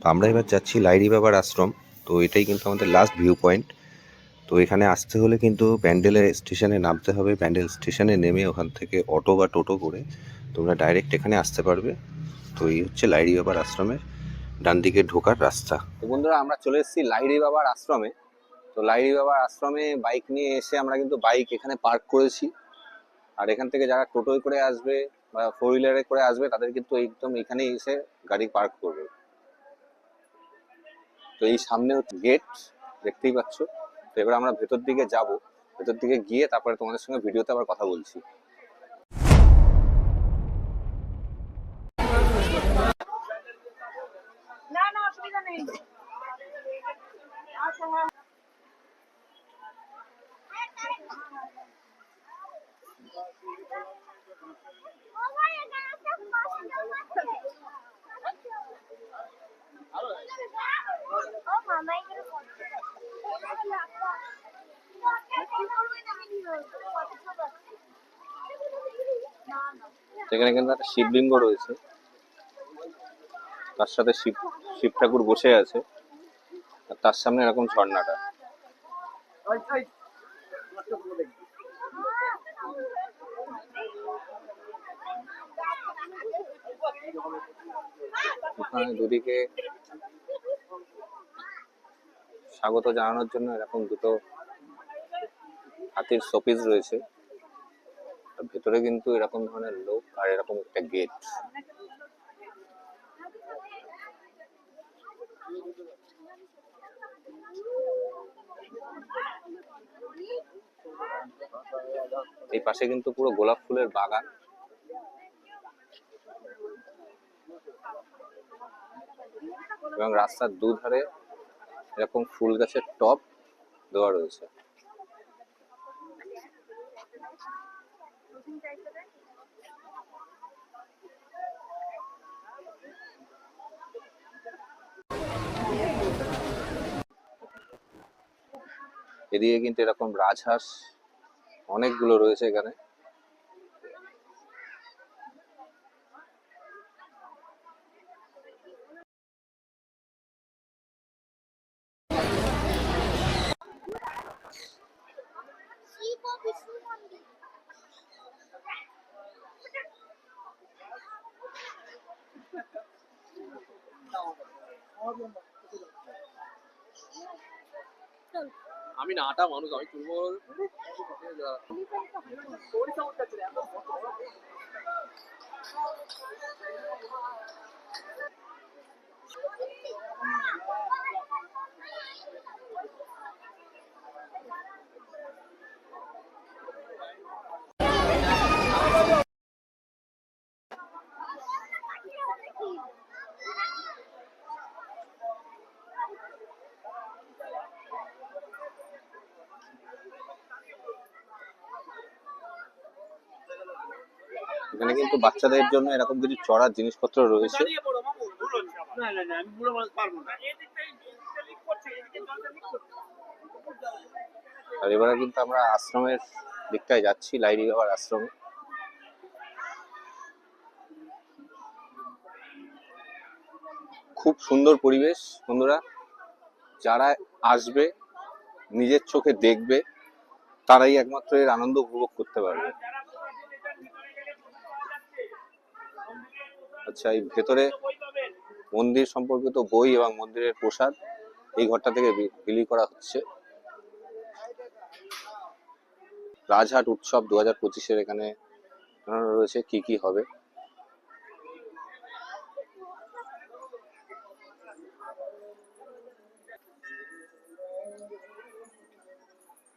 তো আমরা এবার যাচ্ছি লাহিড়ী বাবার আশ্রম। তো এটাই কিন্তু আমাদের লাস্ট ভিউ পয়েন্ট। তো এখানে আসতে হলে কিন্তু ব্যান্ডেলের স্টেশনে নামতে হবে। ব্যান্ডেল স্টেশনে নেমে ওখান থেকে অটো বা টোটো করে তোমরা ডাইরেক্ট এখানে আসতে পারবে। তো এই হচ্ছে লাহিড়ী বাবার আশ্রমের ডান দিকে ঢোকার রাস্তা। তো বন্ধুরা, আমরা চলে এসেছি লাহিড়ী বাবার আশ্রমে। তো লাহিড়ী বাবার আশ্রমে বাইক নিয়ে এসে আমরা কিন্তু বাইক এখানে পার্ক করেছি। আর এখান থেকে যারা টোটোয় করে আসবে বা 4 হুইলারে করে আসবে তাদের কিন্তু একদম এখানে এসে গাড়ি পার্ক করবে। তো এই সামনে হচ্ছে গেট, দেখতেই পাচ্ছ। তো এবার আমরা ভেতর দিকে যাব। ভেতর দিকে গিয়ে তারপরে তোমাদের সঙ্গে ভিডিওতে আবার কথা বলছি। না না, অসুবিধা নেই। আচ্ছা, হ্যাঁ। সেখানে কিন্তু একটা শিবলিঙ্গ রয়েছে, তার সাথে শিব শিব ঠাকুর বসে আছে, আর তার সামনে এরকম ঝর্ণাটা। ওখানে দুদিকে স্বাগত জানানোর জন্য এরকম দুটো হাতির শোপিস রয়েছে। ভেতরে কিন্তু এরকম ধরনের লোক আর এরকম একটা গেট। এই পাশে কিন্তু পুরো গোলাপ ফুলের বাগান। এবং রাস্তার দুধারে এরকম ফুল গাছের টব দেওয়া রয়েছে। এদিকে কিন্তু এরকম রাজহাঁস অনেকগুলো রয়েছে এখানে। আমি নাটা মানুষ, আমি তুলবো। এখানে কিন্তু বাচ্চাদের জন্য এরকম কিছু চড়ার জিনিসপত্র রয়েছে। আর এবারে কিন্তু আমরা আশ্রমের দিকটায় যাচ্ছি, লাহিড়ী বাবার আশ্রমে। খুব সুন্দর পরিবেশ বন্ধুরা। যারা আসবে, নিজের চোখে দেখবে, তারাই একমাত্র এর আনন্দ উপভোগ করতে পারবে। আচ্ছা, এই ভেতরে মন্দির সম্পর্কিত বই এবং মন্দিরের প্রসাদ এই ঘরটা থেকে বিলি করা হচ্ছে। রাজহাট উৎসব 2025-এর এখানে রয়েছে কি কি হবে।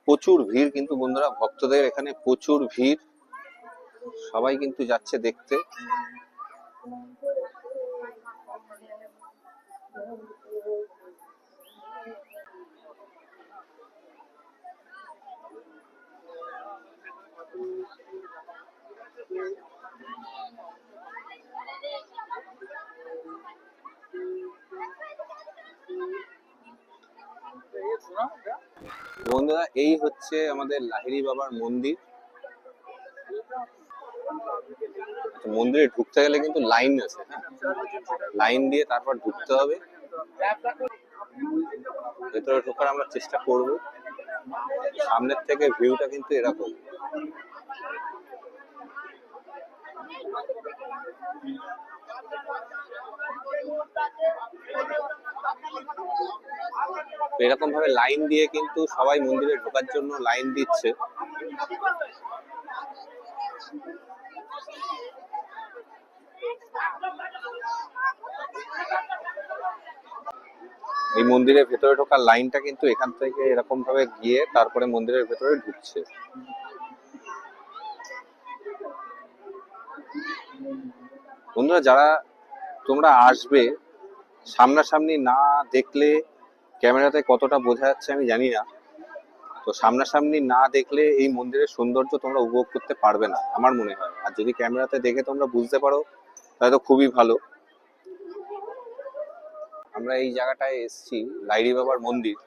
প্রচুর ভিড় কিন্তু বন্ধুরা, ভক্তদের এখানে প্রচুর ভিড়। সবাই কিন্তু যাচ্ছে দেখতে। বন্ধুরা, এই হচ্ছে আমাদের লাহিড়ী বাবার মন্দির। মন্দিরে ঢুকতে গেলে কিন্তু লাইন আছে, হ্যাঁ, লাইন দিয়ে তারপর ঢুকতে হবে। ভেতরে ঢোকার আমরা চেষ্টা করব। সামনের থেকে ভিউটা কিন্তু এরকম। তো এরকম ভাবে লাইন দিয়ে কিন্তু সবাই মন্দিরে ঢোকার জন্য লাইন দিচ্ছে। এই মন্দিরের ভেতরে ঢোকার লাইনটা কিন্তু এখান থেকে এরকম ভাবে গিয়ে তারপরে মন্দিরের ভেতরে ঢুকছে। বন্ধুরা, যারা তোমরা আসবে, সামনাসামনি না দেখলে ক্যামেরাতে কতটা বোঝা যাচ্ছে আমি জানি না। তো সামনাসামনি না দেখলে এই মন্দিরের সৌন্দর্য তোমরা উপভোগ করতে পারবে না আমার মনে হয়। আর যদি ক্যামেরাতে দেখে তোমরা বুঝতে পারো তাহলে তো খুবই ভালো। আমরা এই জায়গাটায় এসেছি লাইরি বাবার মন্দির,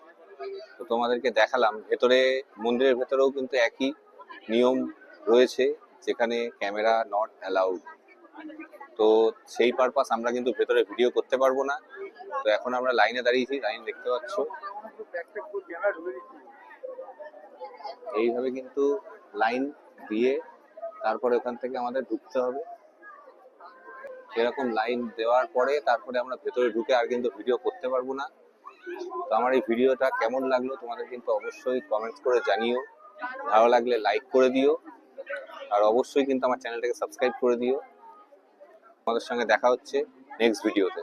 তো তোমাদেরকে দেখালাম। ভেতরে মন্দিরের ভেতরেও কিন্তু একই নিয়ম রয়েছে, যেখানে ক্যামেরা নট অ্যালাউড। তো সেই পারপাস আমরা কিন্তু ভেতরে ভিডিও করতে পারবো না। তো এখন আমরা লাইনে দাঁড়িয়েছি, লাইন দেখতে পাচ্ছ। এইভাবে কিন্তু লাইন দিয়ে তারপরে ওখান থেকে আমাদের ঢুকতে হবে। এরকম লাইন দেওয়ার পরে তারপরে আমরা ভেতরে ঢুকে আর কিন্তু ভিডিও করতে পারবো না। তো আমার এই ভিডিওটা কেমন লাগলো তোমাদের কিন্তু অবশ্যই কমেন্টস করে জানিও। ভালো লাগলে লাইক করে দিও, আর অবশ্যই কিন্তু আমার চ্যানেলটাকে সাবস্ক্রাইব করে দিও। তোমাদের সঙ্গে দেখা হচ্ছে নেক্সট ভিডিওতে।